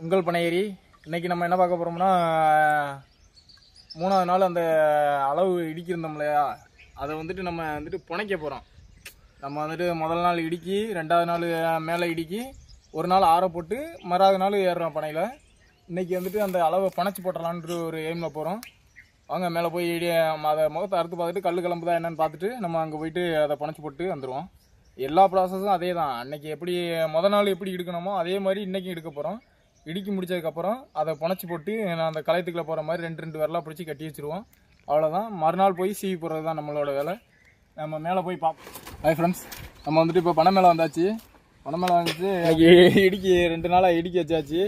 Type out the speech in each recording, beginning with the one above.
உங்கள் பனையேரி. இன்னைக்கு நம்ம என்ன பார்க்க போறோம்னா, மூணாவது நாள் அந்த அளவு இடிக்கிருந்தோம் இல்லையா, அதை வந்துட்டு நம்ம வந்துட்டு புனைக்க போகிறோம். நம்ம வந்துட்டு முதல் நாள் இடிக்கி, ரெண்டாவது நாள் மேலே இடிக்கி, ஒரு நாள் ஆற போட்டு மறாவது நாள் ஏறுறோம் பனையில். இன்றைக்கி வந்துட்டு அந்த அளவை பனைச்சி போட்டுடலான்ற ஒரு எய்மில் போகிறோம். வாங்க மேலே போய் அதை முகத்தை அறுத்து பார்த்துட்டு கல் கிளம்புதா என்னன்னு பார்த்துட்டு நம்ம அங்கே போயிட்டு அதை பனைச்சி போட்டு வந்துடுவோம். எல்லா ப்ராசஸும் அதே தான். அன்றைக்கி எப்படி முதல் நாள் எப்படி எடுக்கணுமோ அதே மாதிரி இன்றைக்கி எடுக்க போகிறோம். இடிக்கி முடிச்சதுக்கப்புறம் அதை புனைச்சி போட்டு நான் அந்த களையத்துக்குள்ளே போகிற மாதிரி ரெண்டு விரலாக பிடிச்சி கட்டி வச்சுருவோம். அவ்வளோதான். மறுநாள் போய் சீவி போடுறது தான் நம்மளோட வேலை. நம்ம மேலே போய் பார்ப்போம். ஹாய் ஃப்ரெண்ட்ஸ், நம்ம வந்துட்டு இப்போ பனை மேலே வந்தாச்சு. பனை மேலே வந்துட்டு இன்னைக்கு இடிக்கி 2 நாளாக இடிக்கி வச்சாச்சு.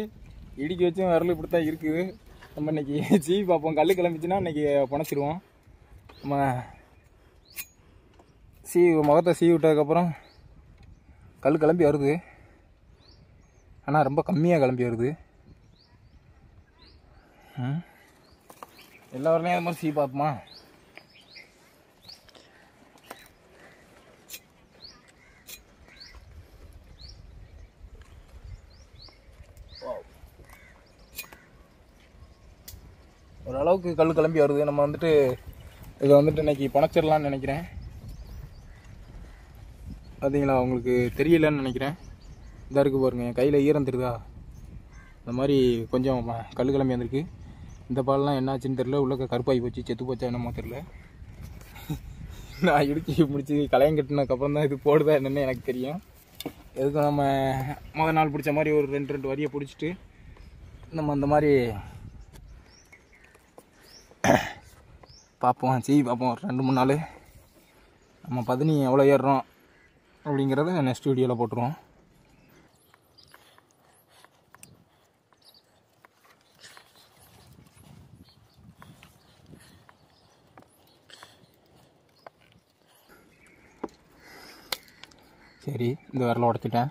இடிக்கி வச்சும் விரல் இப்படி தான் இருக்குது. நம்ம இன்னைக்கு சீவி பார்ப்போம். கல் கிளம்பிச்சுன்னா இன்னைக்கு புனைச்சிடுவோம். நம்ம முகத்தை சீவி விட்டதுக்கப்புறம் கல் கிளம்பி வருது. ஆனால் ரொம்ப கம்மியாக கிளம்பி வருது. எல்லா வரலையும் அது மாதிரி சீவி பார்ப்போமா? ஓரளவுக்கு கல் கிளம்பி வருது. நம்ம வந்துட்டு இதை வந்துட்டு இன்னைக்கு புனைச்சிடலான்னு நினைக்கிறேன். பார்த்தீங்களா, உங்களுக்கு தெரியலன்னு நினைக்கிறேன். இதாக இருக்குது பாருங்க, என் கையில் ஈரம் தெரியுதா? இந்த மாதிரி கொஞ்சம் கல் கிளம்பி வந்திருக்கு. இந்த பாலெலாம் என்னாச்சுன்னு தெரில. உள்ள கருப்பாகி போச்சு, செத்து போச்சா என்னமோ தெரில. நான் இடிச்சு முடிச்சு களையம் கட்டினதுக்கப்புறம் தான் இது போடுதா என்னென்னு எனக்கு தெரியும். எதுக்கும் நம்ம முதல் நாள் பிடிச்ச மாதிரி ஒரு 2 வரியை பிடிச்சிட்டு நம்ம அந்த மாதிரி பார்ப்போம். சீவி பார்ப்போம். ஒரு 2-3 நாள் நம்ம பதனி எவ்வளோ ஏறுறோம் அப்படிங்கிறத நெக்ஸ்ட் வீடியோவில் போட்டுருவோம். சரி, இந்த விரலை உடச்சிட்டேன்.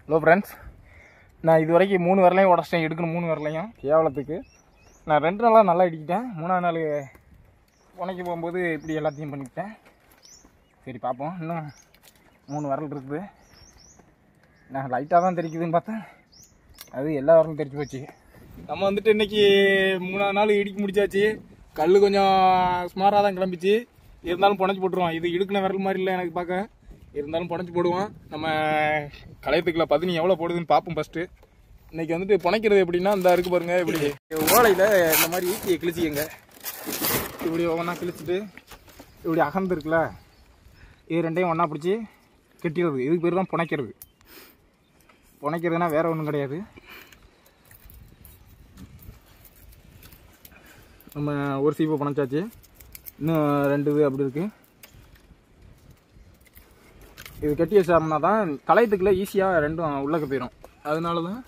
ஹலோ ஃப்ரெண்ட்ஸ், நான் இது வரைக்கும் 3 விரலையும் உடச்சிட்டேன். எடுக்கணும் 3 விரலையும் கேவலத்துக்கு. நான் 2 நாளாக நல்லா இடிக்கிட்டேன். 3ஆவது நாள் உனக்கு போகும்போது இப்படி எல்லாத்தையும் பண்ணிவிட்டேன். சரி பார்ப்போம். இன்னும் 3 விரல் இருக்குது. நான் லைட்டாக தான் தெரிக்குதுன்னு பார்த்தேன், அது எல்லா விரலும் தெரிச்சு போச்சு. நம்ம வந்துட்டு இன்றைக்கி 3ஆவது நாள் இடிக்க முடிச்சாச்சு. கல் கொஞ்சம் சுமாராக தான் கிளம்பிச்சு. இருந்தாலும் புனைச்சி போட்டுருவோம். இது இடுக்கின விரல் மாதிரி இல்லை எனக்கு பார்க்க. இருந்தாலும் புனைச்சி போடுவோம். நம்ம களையத்துக்குள்ள பதனி எவ்வளோ போடுதுன்னு பார்ப்போம் ஃபஸ்ட்டு. இன்றைக்கி வந்துட்டு புனைக்கிறது எப்படின்னா, இந்த இருக்குது பாருங்கள், இப்படி ஓலையில் இந்த மாதிரி ஈட்டியை கிழிச்சிக்கங்க. இப்படி ஒவ்வொன்றா கிழிச்சிட்டு இப்படி அகர்ந்து இருக்குல்ல, இது 2ஐயும் ஒன்றா பிடிச்சி கெட்டிடுறது. இதுக்கு பேர் தான் புனைக்கிறது. புனைக்கிறதுனா வேறு ஒன்றும் கிடையாது. நம்ம ஒரு சீப்பை புனைச்சாச்சு. இன்னும் 2 இது அப்படி இருக்குது. இது கட்டி வச்சோம்னா தான் களையத்துக்குள்ளே ஈஸியாக 2ம் உள்ளக்க போயிடும். அதனால தான்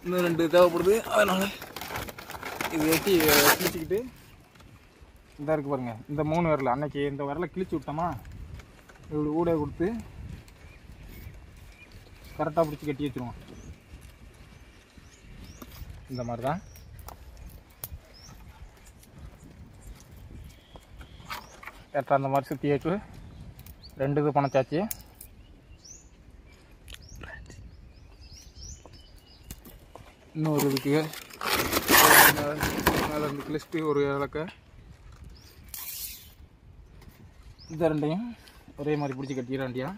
இன்னும் 2 தேவைப்படுது. அதனால் இது வெட்டி கிழிச்சிக்கிட்டு இதாக இருக்குது பாருங்கள், இந்த 3 விரல் அன்னைக்கு இந்த விரலை கிழிச்சு விட்டோமா, இப்படி ஊடைய கொடுத்து கரெக்டாக பிடிச்சி கட்டி வச்சுருவோம். இந்த மாதிரி தான். கரெக்டாக அந்த மாதிரி சுற்றி வச்சு 2 இது புனைச்சாச்சு. இன்னொரு இதுக்கு மேலே இருந்து கிழிச்சிட்டு ஒரு இலக்க இந்த 2ஐயும் ஒரே மாதிரி பிடிச்சி கட்டிட வேண்டியா.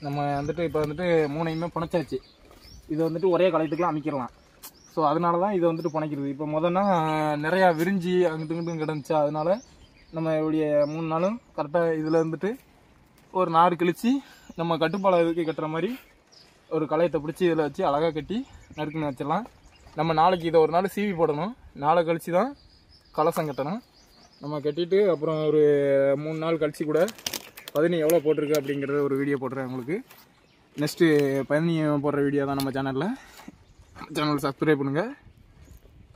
நம்ம வந்துட்டு இப்போ வந்துட்டு 3ஐயுமே புனைச்சாச்சு. இதை வந்துட்டு ஒரே களையத்துக்குலாம் அமைக்கிடலாம். ஸோ அதனால தான் இதை வந்துட்டு புனைக்கிறது. இப்போ முதல்னா நிறையா விரிஞ்சி அங்கிட்டு இங்கிட்டும் கிடந்துச்சா, அதனால நம்ம இப்படிய 3 நாளும் கரெக்டாக இதில் இருந்துட்டு ஒரு நார் கிழிச்சி நம்ம கட்டுப்பாலை இதுக்கு கட்டுற மாதிரி ஒரு களையத்தை பிடிச்சி இதில் வச்சு அழகாக கட்டி நறுக்குன்னு வச்சிடலாம். நம்ம நாளைக்கு இதை ஒரு நாள் சீவி போடணும். நாளை கழித்து தான் கலசம் கட்டணும். நம்ம கட்டிட்டு அப்புறம் ஒரு 3 நாள் கழித்து கூட பதனி எவ்வளோ போட்டிருக்கு அப்படிங்கிறத ஒரு வீடியோ போடுறேன் உங்களுக்கு. நெக்ஸ்ட்டு பதனி போடுற வீடியோ தான் நம்ம சேனலில். சேனல் சப்ஸ்கிரைப் பண்ணுங்கள்,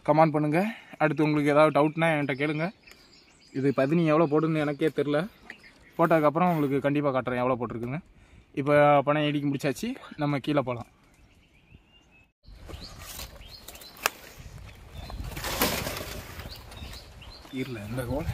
கமெண்ட் பண்ணுங்கள். அடுத்து உங்களுக்கு ஏதாவது டவுட்னா என்கிட்ட கேளுங்க. இது பதினி எவ்வளோ போட்டுன்னு எனக்கே தெரில. போட்டதுக்கப்புறம் உங்களுக்கு கண்டிப்பாக காட்டுறேன் எவ்வளோ போட்டிருக்குன்னு. இப்போ பனை இடிக்க முடிச்சாச்சு, நம்ம கீழே போகலாம். இல்லை இந்த கோல்